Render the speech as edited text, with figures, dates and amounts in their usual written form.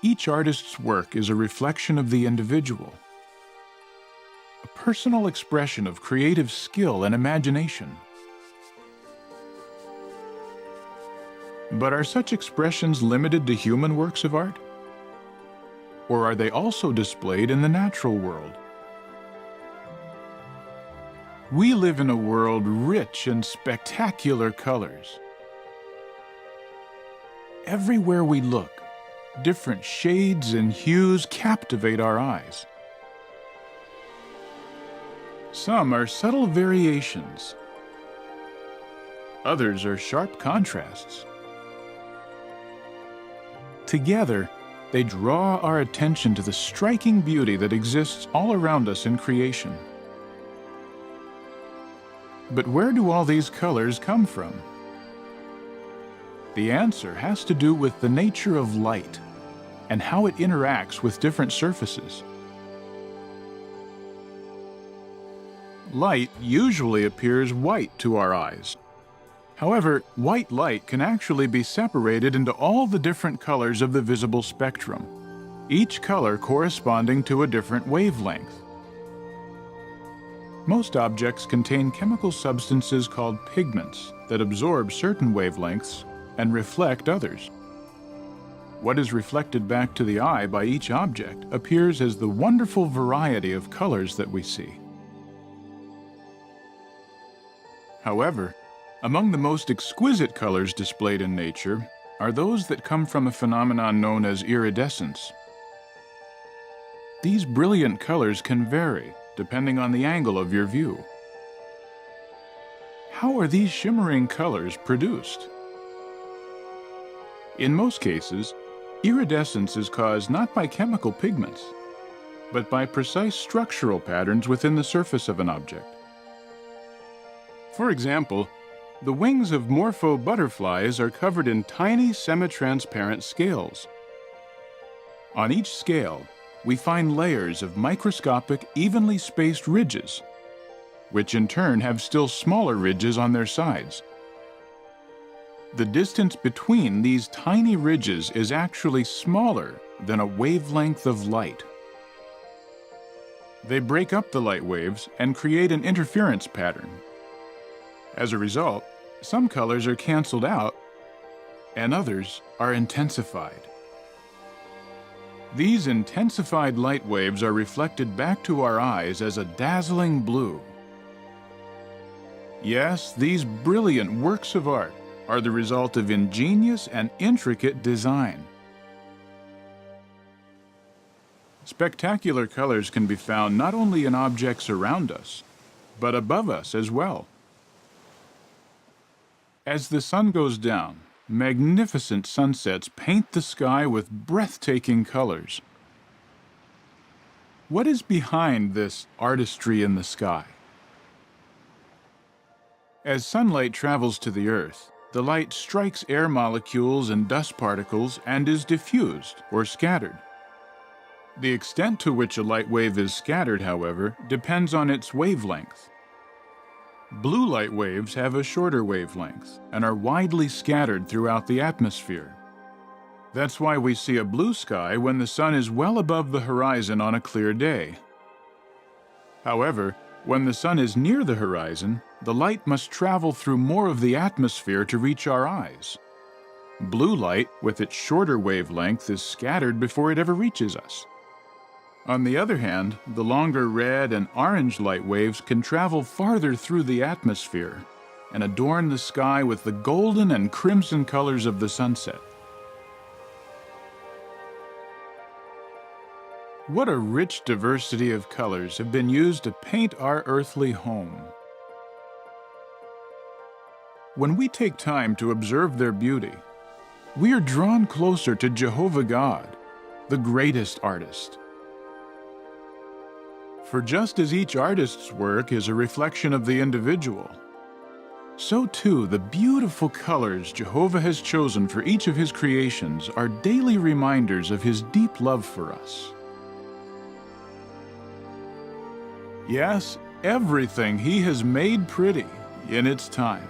Each artist's work is a reflection of the individual, a personal expression of creative skill and imagination. But are such expressions limited to human works of art? Or are they also displayed in the natural world? We live in a world rich in spectacular colors. Everywhere we look, different shades and hues captivate our eyes. Some are subtle variations. Others are sharp contrasts. Together, they draw our attention to the striking beauty that exists all around us in creation. But where do all these colors come from? The answer has to do with the nature of light and how it interacts with different surfaces. Light usually appears white to our eyes. However, white light can actually be separated into all the different colors of the visible spectrum, each color corresponding to a different wavelength. Most objects contain chemical substances called pigments that absorb certain wavelengths and reflect others. What is reflected back to the eye by each object appears as the wonderful variety of colors that we see. However, among the most exquisite colors displayed in nature are those that come from a phenomenon known as iridescence. These brilliant colors can vary depending on the angle of your view. How are these shimmering colors produced? In most cases, iridescence is caused not by chemical pigments, but by precise structural patterns within the surface of an object. For example, the wings of morpho butterflies are covered in tiny semi-transparent scales. On each scale, we find layers of microscopic, evenly spaced ridges, which in turn have still smaller ridges on their sides. The distance between these tiny ridges is actually smaller than a wavelength of light. They break up the light waves and create an interference pattern. As a result, some colors are canceled out and others are intensified. These intensified light waves are reflected back to our eyes as a dazzling blue. Yes, these brilliant works of art are the result of ingenious and intricate design. Spectacular colors can be found not only in objects around us, but above us as well. As the sun goes down, magnificent sunsets paint the sky with breathtaking colors. What is behind this artistry in the sky? As sunlight travels to the Earth, the light strikes air molecules and dust particles and is diffused or scattered. The extent to which a light wave is scattered, however, depends on its wavelength. Blue light waves have a shorter wavelength and are widely scattered throughout the atmosphere. That's why we see a blue sky when the sun is well above the horizon on a clear day. However, when the sun is near the horizon, the light must travel through more of the atmosphere to reach our eyes. Blue light, with its shorter wavelength, is scattered before it ever reaches us. On the other hand, the longer red and orange light waves can travel farther through the atmosphere and adorn the sky with the golden and crimson colors of the sunset. What a rich diversity of colors have been used to paint our earthly home. When we take time to observe their beauty, we are drawn closer to Jehovah God, the greatest artist. For just as each artist's work is a reflection of the individual, so too the beautiful colors Jehovah has chosen for each of his creations are daily reminders of his deep love for us. Yes, everything he has made pretty in its time.